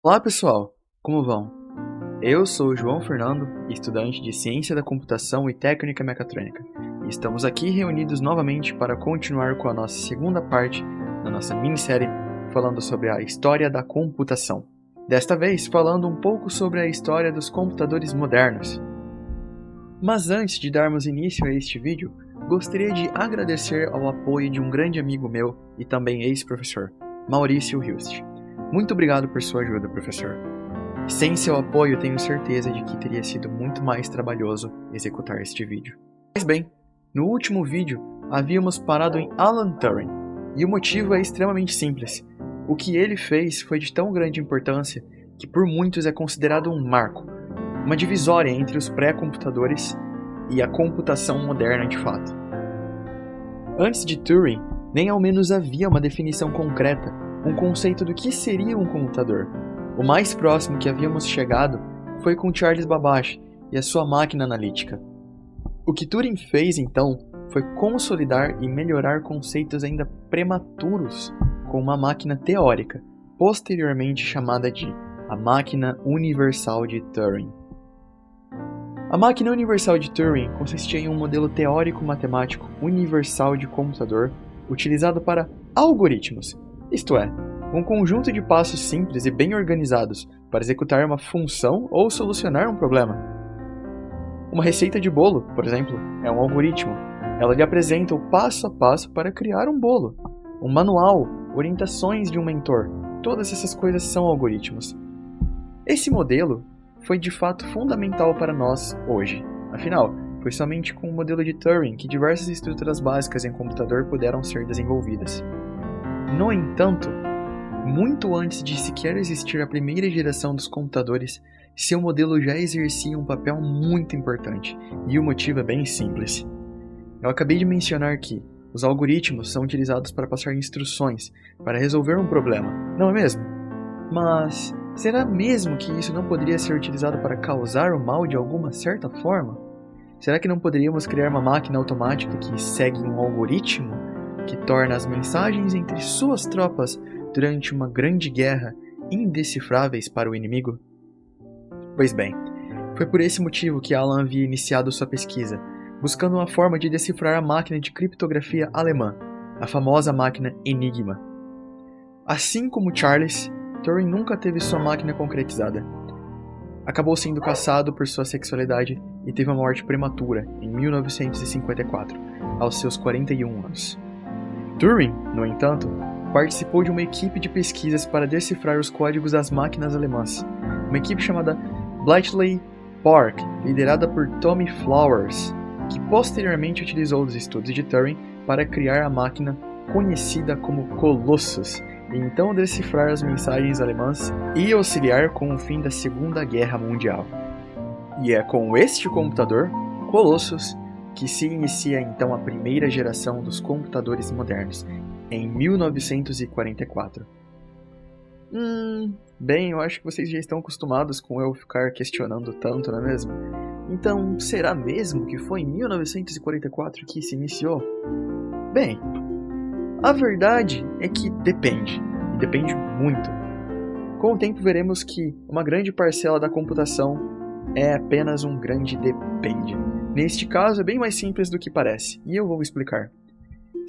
Olá pessoal, como vão? Eu sou o João Fernando, estudante de Ciência da Computação e Técnica Mecatrônica, e estamos aqui reunidos novamente para continuar com a nossa segunda parte da nossa minissérie falando sobre a história da computação. Desta vez falando um pouco sobre a história dos computadores modernos. Mas antes de darmos início a este vídeo, gostaria de agradecer ao apoio de um grande amigo meu e também ex-professor, Maurício Hilst. Muito obrigado por sua ajuda, professor. Sem seu apoio, tenho certeza de que teria sido muito mais trabalhoso executar este vídeo. Mas bem, no último vídeo, havíamos parado em Alan Turing, e o motivo é extremamente simples. O que ele fez foi de tão grande importância que por muitos é considerado um marco, uma divisória entre os pré-computadores e a computação moderna de fato. Antes de Turing, nem ao menos havia uma definição concreta, um conceito do que seria um computador. O mais próximo que havíamos chegado foi com Charles Babbage e a sua máquina analítica. O que Turing fez então foi consolidar e melhorar conceitos ainda prematuros com uma máquina teórica, posteriormente chamada de a máquina universal de Turing. A máquina universal de Turing consistia em um modelo teórico-matemático universal de computador utilizado para algoritmos, isto é, um conjunto de passos simples e bem organizados para executar uma função ou solucionar um problema. Uma receita de bolo, por exemplo, é um algoritmo. Ela lhe apresenta o passo a passo para criar um bolo. Um manual, orientações de um mentor, todas essas coisas são algoritmos. Esse modelo foi de fato fundamental para nós hoje. Afinal, foi somente com o modelo de Turing que diversas estruturas básicas em computador puderam ser desenvolvidas. No entanto, muito antes de sequer existir a primeira geração dos computadores, seu modelo já exercia um papel muito importante, e o motivo é bem simples. Eu acabei de mencionar que os algoritmos são utilizados para passar instruções, para resolver um problema, não é mesmo? Mas será mesmo que isso não poderia ser utilizado para causar o mal de alguma certa forma? Será que não poderíamos criar uma máquina automática que segue um algoritmo que torna as mensagens entre suas tropas durante uma grande guerra indecifráveis para o inimigo? Pois bem, foi por esse motivo que Alan havia iniciado sua pesquisa, buscando uma forma de decifrar a máquina de criptografia alemã, a famosa máquina Enigma. Assim como Charles, Turing nunca teve sua máquina concretizada. Acabou sendo caçado por sua sexualidade e teve uma morte prematura em 1954, aos seus 41 anos. Turing, no entanto, participou de uma equipe de pesquisas para decifrar os códigos das máquinas alemãs, uma equipe chamada Bletchley Park, liderada por Tommy Flowers, que posteriormente utilizou os estudos de Turing para criar a máquina conhecida como Colossus, e então decifrar as mensagens alemãs e auxiliar com o fim da Segunda Guerra Mundial. E é com este computador, Colossus, que se inicia então a primeira geração dos computadores modernos, em 1944. Bem, eu acho que vocês já estão acostumados com eu ficar questionando tanto, não é mesmo? Então, será mesmo que foi em 1944 que se iniciou? Bem, a verdade é que depende, e depende muito. Com o tempo veremos que uma grande parcela da computação é apenas um grande depende. Neste caso é bem mais simples do que parece, e eu vou explicar.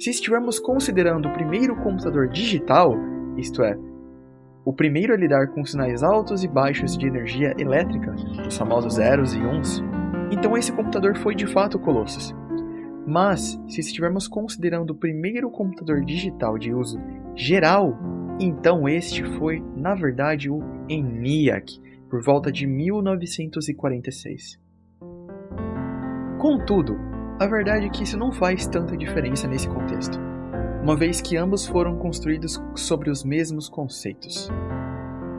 Se estivermos considerando o primeiro computador digital, isto é, o primeiro a lidar com sinais altos e baixos de energia elétrica, os famosos zeros e uns, então esse computador foi de fato o Colossus. Mas, se estivermos considerando o primeiro computador digital de uso geral, então este foi, na verdade, o ENIAC, por volta de 1946. Contudo, a verdade é que isso não faz tanta diferença nesse contexto, uma vez que ambos foram construídos sobre os mesmos conceitos.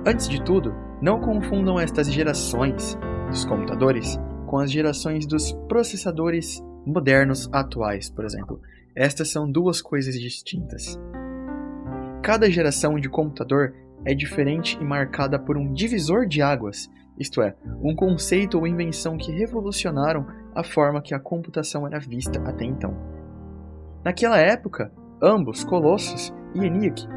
Antes de tudo, não confundam estas gerações dos computadores com as gerações dos processadores modernos atuais, por exemplo. Estas são duas coisas distintas. Cada geração de computador é diferente e marcada por um divisor de águas, isto é, um conceito ou invenção que revolucionaram a forma que a computação era vista até então. Naquela época, ambos, Colossus e ENIAC,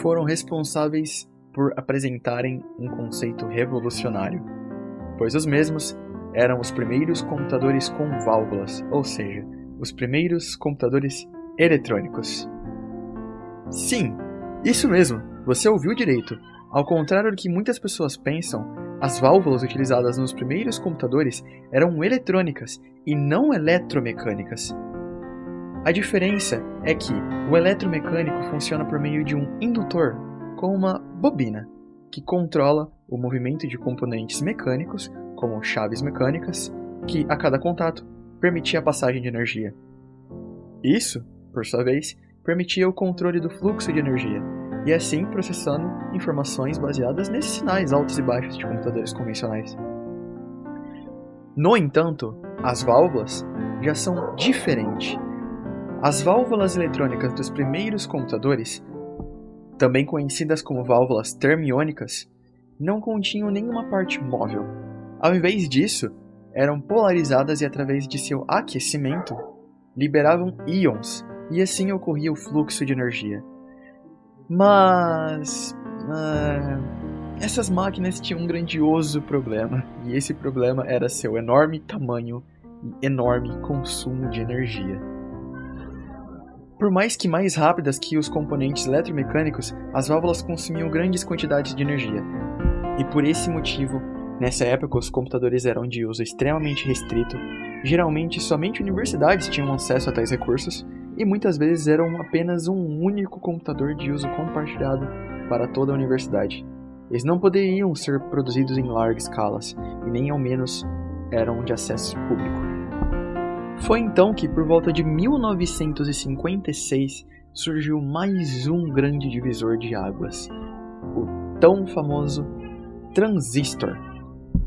foram responsáveis por apresentarem um conceito revolucionário, pois os mesmos eram os primeiros computadores com válvulas, ou seja, os primeiros computadores eletrônicos. Sim, isso mesmo, você ouviu direito. Ao contrário do que muitas pessoas pensam, as válvulas utilizadas nos primeiros computadores eram eletrônicas e não eletromecânicas. A diferença é que o eletromecânico funciona por meio de um indutor com uma bobina, que controla o movimento de componentes mecânicos, como chaves mecânicas, que a cada contato permitia a passagem de energia. Isso, por sua vez, permitia o controle do fluxo de energia, e assim processando informações baseadas nesses sinais altos e baixos de computadores convencionais. No entanto, as válvulas já são diferentes. As válvulas eletrônicas dos primeiros computadores, também conhecidas como válvulas termiônicas, não continham nenhuma parte móvel. Ao invés disso, eram polarizadas e através de seu aquecimento, liberavam íons, e assim ocorria o fluxo de energia. Mas essas máquinas tinham um grandioso problema, e esse problema era seu enorme tamanho e enorme consumo de energia. Por mais rápidas que os componentes eletromecânicos, as válvulas consumiam grandes quantidades de energia, e por esse motivo, nessa época os computadores eram de uso extremamente restrito, geralmente somente universidades tinham acesso a tais recursos, e muitas vezes eram apenas um único computador de uso compartilhado para toda a universidade. Eles não poderiam ser produzidos em largas escalas, e nem ao menos eram de acesso público. Foi então que, por volta de 1956, surgiu mais um grande divisor de águas, o tão famoso transistor.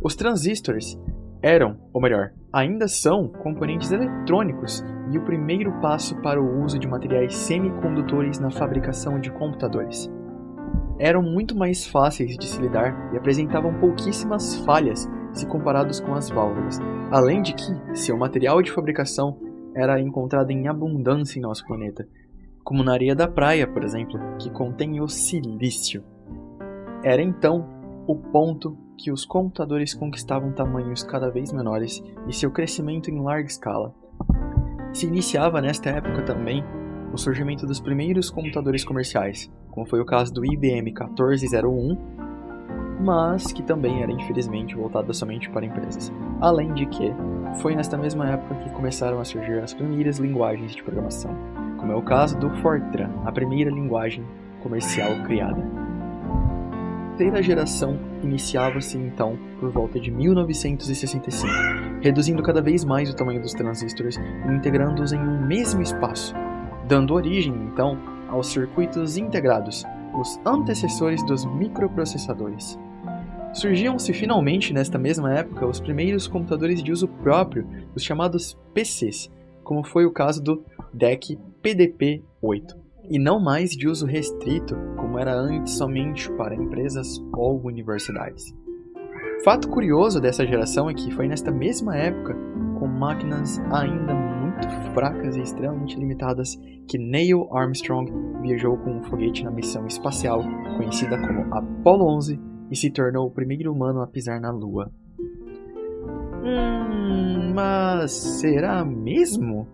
Os transistores eram, ou melhor, ainda são, componentes eletrônicos e o primeiro passo para o uso de materiais semicondutores na fabricação de computadores. Eram muito mais fáceis de se lidar e apresentavam pouquíssimas falhas se comparados com as válvulas, além de que seu material de fabricação era encontrado em abundância em nosso planeta, como na areia da praia, por exemplo, que contém o silício. Era então o ponto que os computadores conquistavam tamanhos cada vez menores e seu crescimento em larga escala. Se iniciava nesta época também o surgimento dos primeiros computadores comerciais, como foi o caso do IBM 1401, mas que também era infelizmente voltado somente para empresas. Além de que, foi nesta mesma época que começaram a surgir as primeiras linguagens de programação, como é o caso do Fortran, a primeira linguagem comercial criada. A terceira geração iniciava-se então por volta de 1965, reduzindo cada vez mais o tamanho dos transistores e integrando-os em um mesmo espaço, dando origem então aos circuitos integrados, os antecessores dos microprocessadores. Surgiam-se finalmente nesta mesma época os primeiros computadores de uso próprio, os chamados PCs, como foi o caso do DEC PDP-8, e não mais de uso restrito, como era antes somente para empresas ou universidades. Fato curioso dessa geração é que foi nesta mesma época, com máquinas ainda muito fracas e extremamente limitadas, que Neil Armstrong viajou com um foguete na missão espacial conhecida como Apollo 11 e se tornou o primeiro humano a pisar na Lua. Mas será mesmo?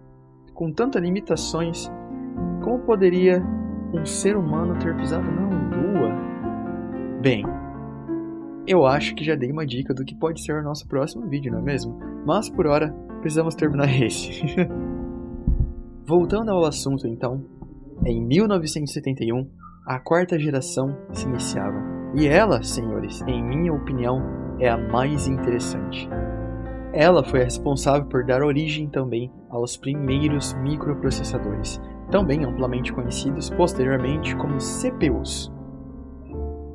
Com tantas limitações, como poderia um ser humano ter pisado na Lua? Bem, eu acho que já dei uma dica do que pode ser o nosso próximo vídeo, não é mesmo? Mas por hora, precisamos terminar esse. Voltando ao assunto então, em 1971, a quarta geração se iniciava. E ela, senhores, em minha opinião, é a mais interessante. Ela foi a responsável por dar origem também aos primeiros microprocessadores, também amplamente conhecidos posteriormente como CPUs.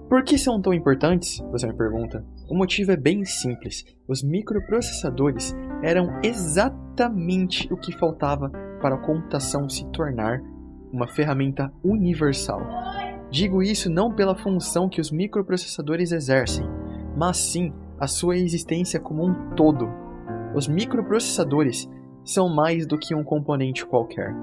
Por que são tão importantes? Você me pergunta. O motivo é bem simples. Os microprocessadores eram exatamente o que faltava para a computação se tornar uma ferramenta universal. Digo isso não pela função que os microprocessadores exercem, mas sim a sua existência como um todo. Os microprocessadores são mais do que um componente qualquer.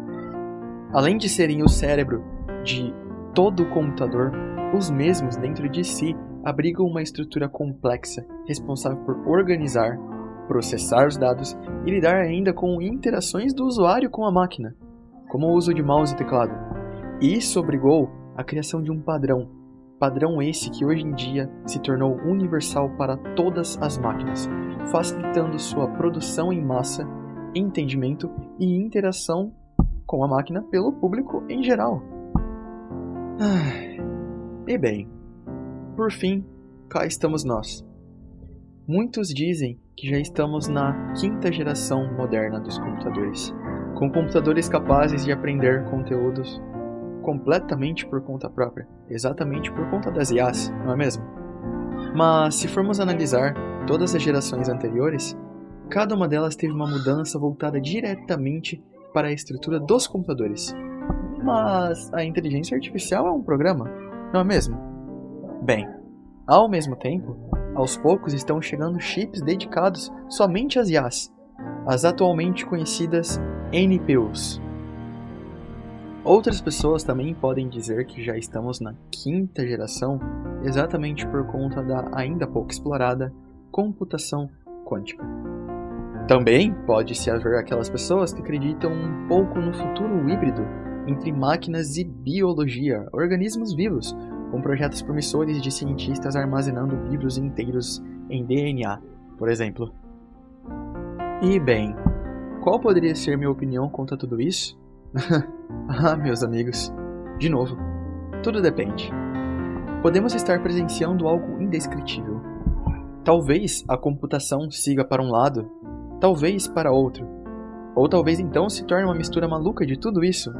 Além de serem o cérebro de todo o computador, Os mesmos, dentro de si, abrigam uma estrutura complexa, responsável por organizar, processar os dados e lidar ainda com interações do usuário com a máquina, como o uso de mouse e teclado. E isso obrigou a criação de um padrão esse que hoje em dia se tornou universal para todas as máquinas, facilitando sua produção em massa, entendimento e interação com a máquina pelo público em geral. E bem, por fim, cá estamos nós. Muitos dizem que já estamos na 5ª geração moderna dos computadores, com computadores capazes de aprender conteúdos completamente por conta própria, exatamente por conta das IAs, não é mesmo? Mas se formos analisar todas as gerações anteriores, cada uma delas teve uma mudança voltada diretamente para a estrutura dos computadores. Mas a inteligência artificial é um programa, não é mesmo? Bem, ao mesmo tempo, aos poucos estão chegando chips dedicados somente às IAs, as atualmente conhecidas NPUs. Outras pessoas também podem dizer que já estamos na 5ª geração exatamente por conta da ainda pouco explorada computação quântica. Também pode-se haver aquelas pessoas que acreditam um pouco no futuro híbrido entre máquinas e biologia, organismos vivos, com projetos promissores de cientistas armazenando livros inteiros em DNA, por exemplo. E bem, qual poderia ser minha opinião quanto a tudo isso? Meus amigos, de novo, tudo depende. Podemos estar presenciando algo indescritível. Talvez a computação siga para um lado, talvez para outro, ou talvez então se torne uma mistura maluca de tudo isso.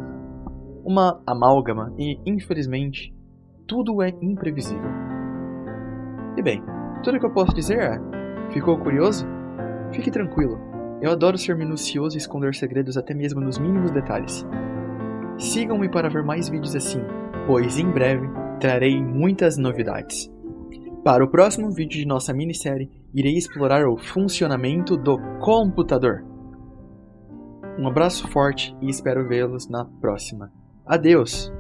Uma amálgama e, infelizmente, tudo é imprevisível. E bem, tudo que eu posso dizer é: ficou curioso? Fique tranquilo. Eu adoro ser minucioso e esconder segredos até mesmo nos mínimos detalhes. Sigam-me para ver mais vídeos assim, pois em breve trarei muitas novidades. Para o próximo vídeo de nossa minissérie, irei explorar o funcionamento do computador. Um abraço forte e espero vê-los na próxima. Adeus!